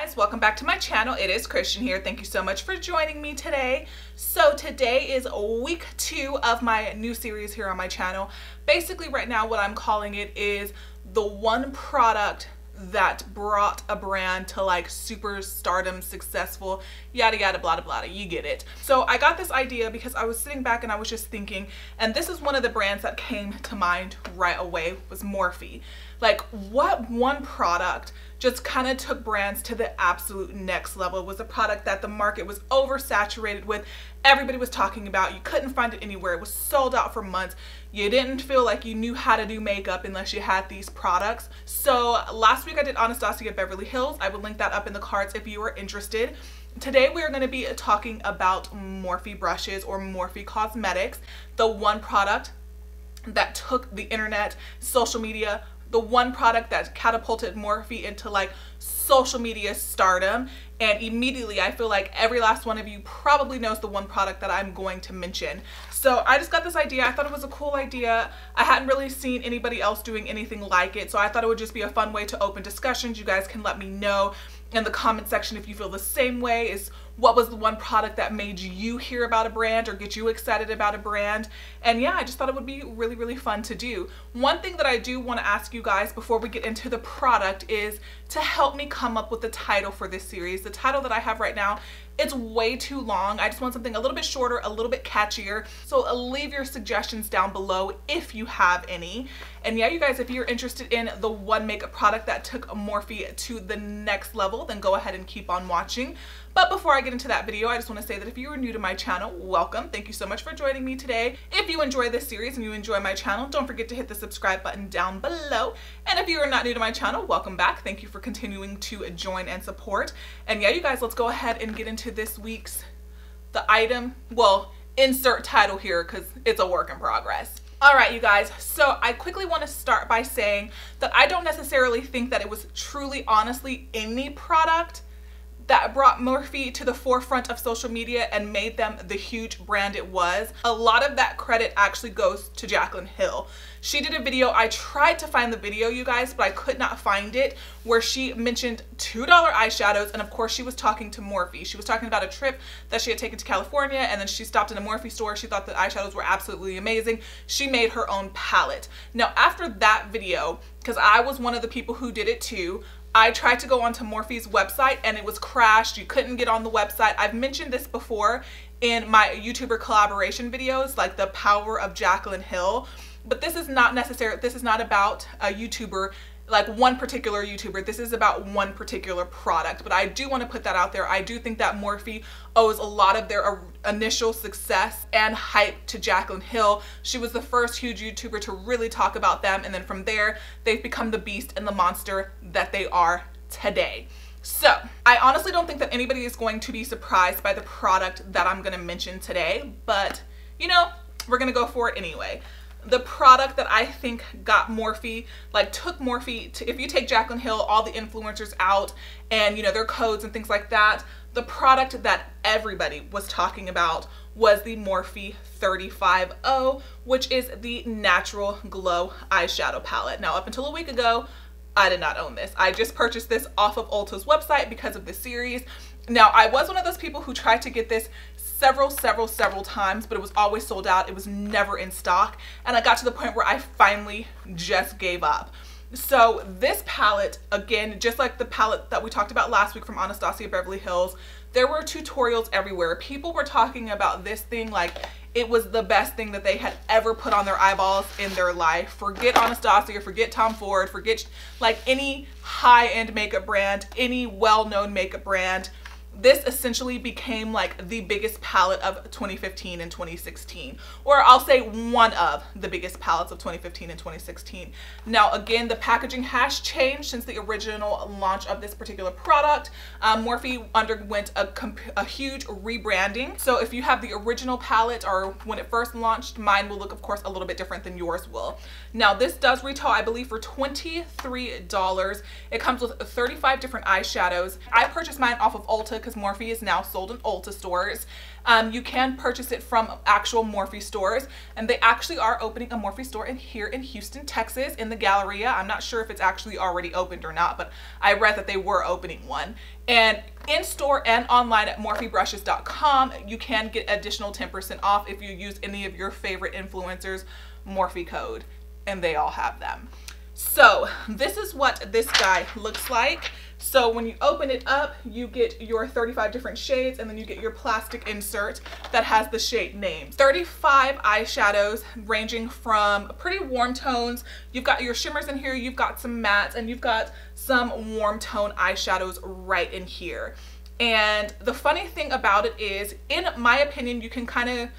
guys, welcome back to my channel. It is Christian here. Thank you so much for joining me today. So today is week 2 of my new series here on my channel. Basically right now what I'm calling it is the one product that brought a brand to like super stardom, successful, yada yada blah blah blah, you get it. So I got this idea because I was sitting back and I was just thinking, and this is one of the brands that came to mind right away, was Morphe. Like, what one product just kind of took brands to the absolute next level? It was a product that the market was oversaturated with. Everybody was talking about. You couldn't find it anywhere. It was sold out for months. You didn't feel like you knew how to do makeup unless you had these products. So last week I did Anastasia Beverly Hills. I will link that up in the cards if you are interested. Today we are going to be talking about Morphe Brushes, or Morphe Cosmetics, the one product that took the internet, social media, the one product that catapulted Morphe into like social media stardom. And immediately I feel like every last one of you probably knows the one product that I'm going to mention. So I just got this idea. I thought it was a cool idea. I hadn't really seen anybody else doing anything like it. So I thought it would just be a fun way to open discussions. You guys can let me know in the comment section if you feel the same way. Is what was the one product that made you hear about a brand or get you excited about a brand? And yeah, I just thought it would be really, really fun to do. One thing that I do want to ask you guys before we get into the product is to help me come up with the title for this series. The title that I have right now, it's way too long. I just want something a little bit shorter, a little bit catchier. So leave your suggestions down below if you have any. And yeah, you guys, if you're interested in the one makeup product that took Morphe to the next level, then go ahead and keep on watching. But before I get into that video, I just want to say that if you are new to my channel, welcome. Thank you so much for joining me today. If you enjoy this series and you enjoy my channel, don't forget to hit the subscribe button down below. And if you are not new to my channel, welcome back. Thank you for continuing to join and support. And yeah, you guys, let's go ahead and get into this week's item. Well, insert title here because it's a work in progress. All right, you guys, so I quickly want to start by saying that I don't necessarily think that it was truly, honestly, any product that brought Morphe to the forefront of social media and made them the huge brand it was. A lot of that credit actually goes to Jaclyn Hill. She did a video, I tried to find the video, you guys, but I could not find it, where she mentioned $2 eyeshadows, and of course she was talking to Morphe. She was talking about a trip that she had taken to California, and then she stopped in a Morphe store. She thought the eyeshadows were absolutely amazing. She made her own palette. Now after that video, because I was one of the people who did it too, I tried to go onto Morphe's website and it was crashed. You couldn't get on the website. I've mentioned this before in my YouTuber collaboration videos, like the power of Jaclyn Hill. But this is not necessarily, this is not about a YouTuber, like one particular YouTuber. This is about one particular product. But I do want to put that out there. I do think that Morphe owes a lot of their initial success and hype to Jaclyn Hill. She was the first huge YouTuber to really talk about them, and then from there they've become the beast and the monster that they are today. So I honestly don't think that anybody is going to be surprised by the product that I'm going to mention today, but you know, we're going to go for it anyway. The product that I think got Morphe, like took Morphe to, if you take Jaclyn Hill, all the influencers out and you know their codes and things like that, the product that everybody was talking about was the Morphe 35O, which is the Natural Glow eyeshadow palette. Now up until a week ago, I did not own this. I just purchased this off of Ulta's website because of the series. Now I was one of those people who tried to get this several times, but it was always sold out. It was never in stock, and I got to the point where I finally just gave up. So this palette, again, just like the palette that we talked about last week from Anastasia Beverly Hills, there were tutorials everywhere. People were talking about this thing like it was the best thing that they had ever put on their eyeballs in their life. Forget Anastasia, forget Tom Ford, forget like any high-end makeup brand, any well-known makeup brand. This essentially became like the biggest palette of 2015 and 2016, or I'll say one of the biggest palettes of 2015 and 2016. Now again, the packaging has changed since the original launch of this particular product. Morphe underwent a huge rebranding. So if you have the original palette or when it first launched, mine will look of course a little bit different than yours will. Now this does retail, I believe, for $23. It comes with 35 different eyeshadows. I purchased mine off of Ulta because Morphe is now sold in Ulta stores. You can purchase it from actual Morphe stores, and they actually are opening a Morphe store here in Houston, Texas, in the Galleria. I'm not sure if it's actually already opened or not, but I read that they were opening one. And in store and online at morphebrushes.com, you can get additional 10% off if you use any of your favorite influencers' Morphe code, and they all have them. So this is what this guy looks like. So when you open it up, you get your 35 different shades, and then you get your plastic insert that has the shade names. 35 eyeshadows ranging from pretty warm tones. You've got your shimmers in here, you've got some mattes, and you've got some warm tone eyeshadows right in here. And the funny thing about it is, in my opinion, you can kind of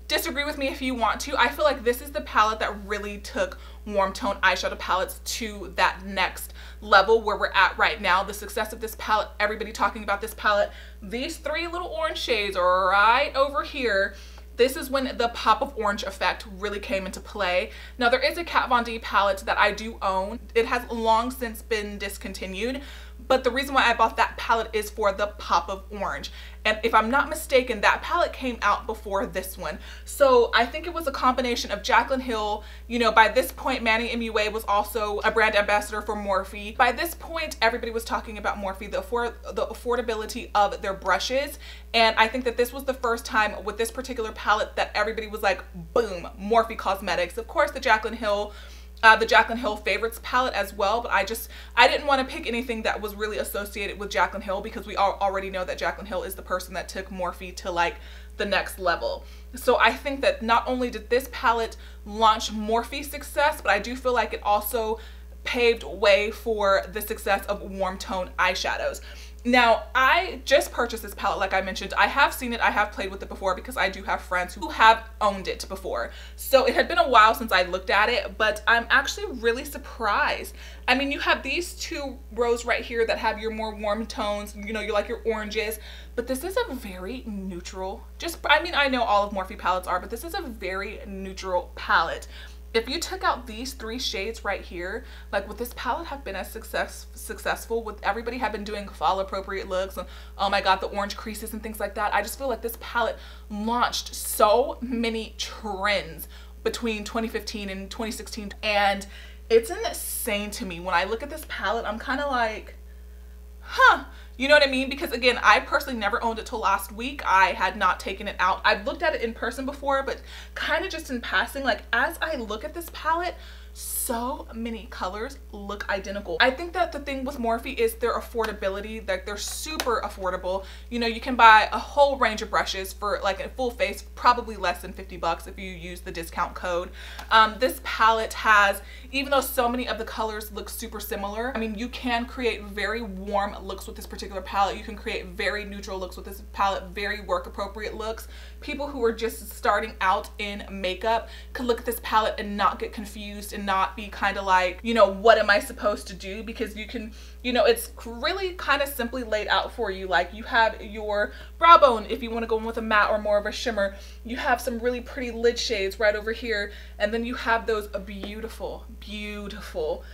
disagree with me if you want to. I feel like this is the palette that really took warm tone eyeshadow palettes to that next level where we're at right now. The success of this palette, everybody talking about this palette, these three little orange shades are right over here. This is when the pop of orange effect really came into play. Now there is a Kat Von D palette that I do own. It has long since been discontinued, but the reason why I bought that palette is for the pop of orange. And if I'm not mistaken, that palette came out before this one. So I think it was a combination of Jaclyn Hill. You know, by this point, Manny MUA was also a brand ambassador for Morphe. By this point, everybody was talking about Morphe, the affordability of their brushes. And I think that this was the first time with this particular palette that everybody was like, boom, Morphe Cosmetics. Of course, the Jaclyn Hill favorites palette as well, but I didn't want to pick anything that was really associated with Jaclyn Hill, because we already know that Jaclyn Hill is the person that took Morphe to like the next level. So I think that not only did this palette launch Morphe's success, but I do feel like it also paved way for the success of warm tone eyeshadows. Now, I just purchased this palette, like I mentioned. I have seen it, I have played with it before, because I do have friends who have owned it before. So it had been a while since I looked at it, but I'm actually really surprised. I mean, you have these two rows right here that have your more warm tones, you know, you like your oranges, but this is a very neutral, I mean, I know all of Morphe palettes are, but this is a very neutral palette. If you took out these three shades right here, like would this palette have been as successful? Would everybody have been doing fall appropriate looks and oh my god, the orange creases and things like that? I just feel like this palette launched so many trends between 2015 and 2016, and it's insane to me. When I look at this palette, I'm kind of like, huh. You know what I mean? Because again, I personally never owned it till last week. I had not taken it out. I've looked at it in person before, but kind of just in passing. Like as I look at this palette, so many colors look identical. I think that the thing with Morphe is their affordability. Like they're super affordable. You know, you can buy a whole range of brushes for like a full face, probably less than 50 bucks if you use the discount code. This palette has, even though so many of the colors look super similar, I mean, you can create very warm looks with this particular palette. You can create very neutral looks with this palette, very work appropriate looks. People who are just starting out in makeup could look at this palette and not get confused and not be kind of like, you know, what am I supposed to do? Because you can, you know, it's really kind of simply laid out for you. Like you have your brow bone if you want to go in with a matte or more of a shimmer. You have some really pretty lid shades right over here, and then you have those beautiful, beautiful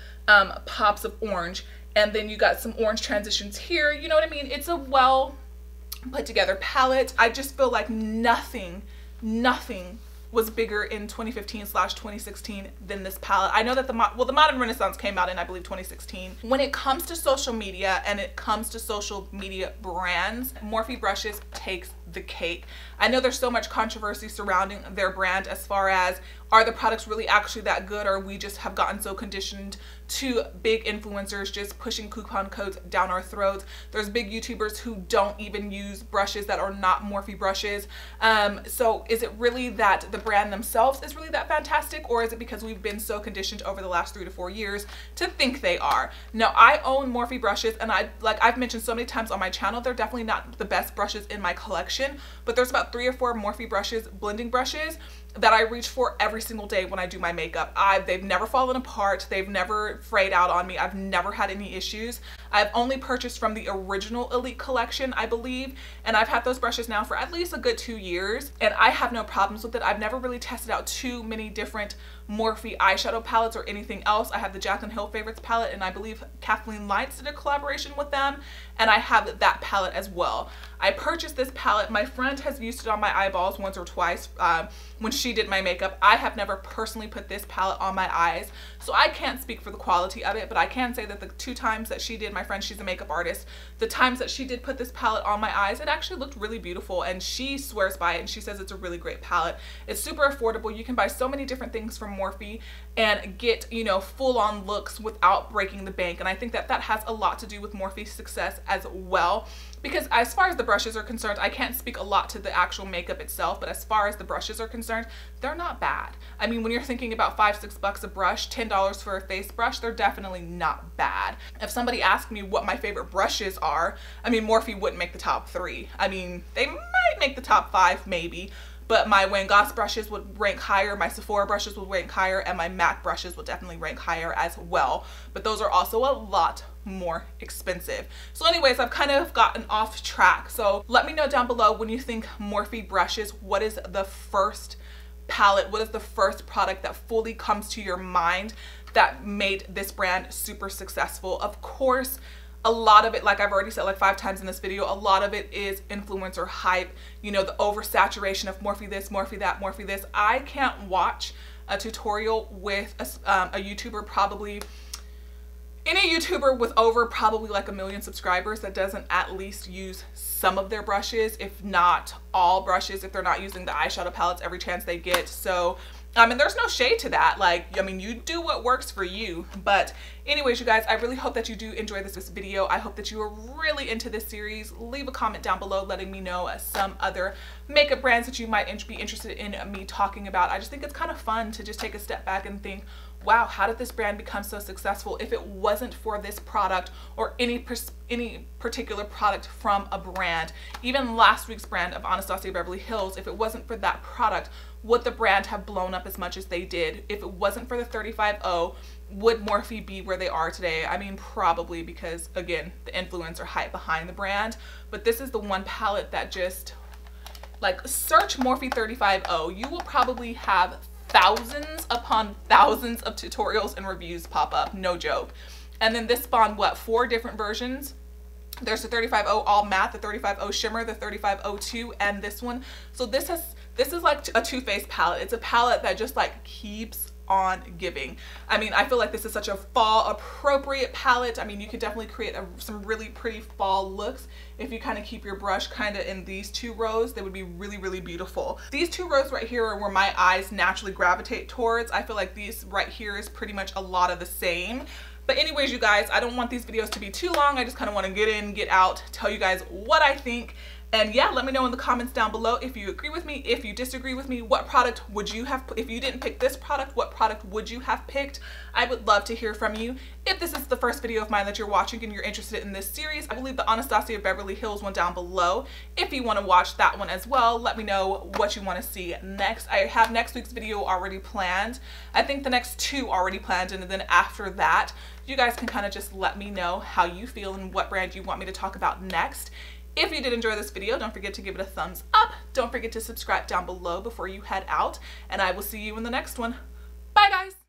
pops of orange, and then you got some orange transitions here. You know what I mean? It's a well put together palette. I just feel like nothing was bigger in 2015/2016 than this palette. I know that the Modern Renaissance came out in, I believe, 2016. When it comes to social media and it comes to social media brands, Morphe Brushes takes the cake. I know there's so much controversy surrounding their brand as far as, are the products really actually that good, or we just have gotten so conditioned to big influencers just pushing coupon codes down our throats. There's big YouTubers who don't even use brushes that are not Morphe brushes. So is it really that the brand themselves is really that fantastic, or is it because we've been so conditioned over the last 3 to 4 years to think they are? Now, I own Morphe brushes, and I've mentioned so many times on my channel, they're definitely not the best brushes in my collection, but there's about 3 or 4 Morphe brushes, blending brushes, that I reach for every single day when I do my makeup. They've never fallen apart. They've never frayed out on me. I've never had any issues. I've only purchased from the original Elite collection, I believe, and I've had those brushes now for at least a good 2 years, and I have no problems with it. I've never really tested out too many different Morphe eyeshadow palettes or anything else. I have the Jaclyn Hill Favorites palette, and I believe Kathleen Lights did a collaboration with them, and I have that palette as well. I purchased this palette. My friend has used it on my eyeballs once or twice when she did my makeup. I have never personally put this palette on my eyes, so I can't speak for the quality of it, but I can say that the 2 times that she did, my friend, she's a makeup artist, the times that she did put this palette on my eyes, it actually looked really beautiful, and she swears by it, and she says it's a really great palette. It's super affordable. You can buy so many different things from Morphe and get, you know, full-on looks without breaking the bank, and I think that that has a lot to do with Morphe's success as well. Because as far as the brushes are concerned, I can't speak a lot to the actual makeup itself, but as far as the brushes are concerned, they're not bad. I mean, when you're thinking about $5–6 a brush, $10 for a face brush, they're definitely not bad. If somebody asked me what my favorite brushes are, I mean, Morphe wouldn't make the top 3. I mean, they might make the top 5 maybe, but my Van Gogh brushes would rank higher, my Sephora brushes would rank higher, and my MAC brushes would definitely rank higher as well. But those are also a lot more expensive. So anyways, I've kind of gotten off track. So let me know down below, when you think Morphe brushes, what is the first palette, what is the first product that fully comes to your mind that made this brand super successful? Of course, a lot of it, like I've already said like 5 times in this video, a lot of it is influencer hype, you know, the oversaturation of Morphe this, Morphe that, Morphe this. I can't watch a tutorial with a YouTuber, probably any YouTuber with over probably like 1 million subscribers, that doesn't at least use some of their brushes, if not all brushes, if they're not using the eyeshadow palettes every chance they get. So I mean, there's no shade to that. Like, I mean, you do what works for you. But anyways, you guys, I really hope that you do enjoy this video. I hope that you are really into this series. Leave a comment down below letting me know some other makeup brands that you might be interested in me talking about. I just think it's kind of fun to just take a step back and think, wow, how did this brand become so successful? If it wasn't for this product or any particular product from a brand, even last week's brand of Anastasia Beverly Hills, if it wasn't for that product, would the brand have blown up as much as they did? If it wasn't for the 35O, would Morphe be where they are today? I mean, probably, because again, the influencer hype behind the brand. But this is the one palette that just, like, search Morphe 35O. You will probably have thousands upon thousands of tutorials and reviews pop up, no joke. And then this spawned what, 4 different versions? There's the 35O all matte, the 35O shimmer, the 3502, and this one. So this is like a Too Faced palette. It's a palette that just like keeps on giving. I mean, I feel like this is such a fall appropriate palette. I mean, you could definitely create some really pretty fall looks if you kind of keep your brush kind of in these 2 rows. They would be really, really beautiful. These 2 rows right here are where my eyes naturally gravitate towards. I feel like these right here is pretty much a lot of the same. But anyways, you guys, I don't want these videos to be too long. I just kind of want to get in, get out, tell you guys what I think. And yeah, let me know in the comments down below if you agree with me, if you disagree with me. What product would you have, if you didn't pick this product, what product would you have picked? I would love to hear from you. If this is the first video of mine that you're watching and you're interested in this series, I will leave the Anastasia Beverly Hills one down below. If you want to watch that one as well, let me know what you want to see next. I have next week's video already planned. I think the next 2 already planned, and then after that, you guys can kind of just let me know how you feel and what brand you want me to talk about next. If you did enjoy this video, don't forget to give it a thumbs up. Don't forget to subscribe down below before you head out, and I will see you in the next one. Bye, guys.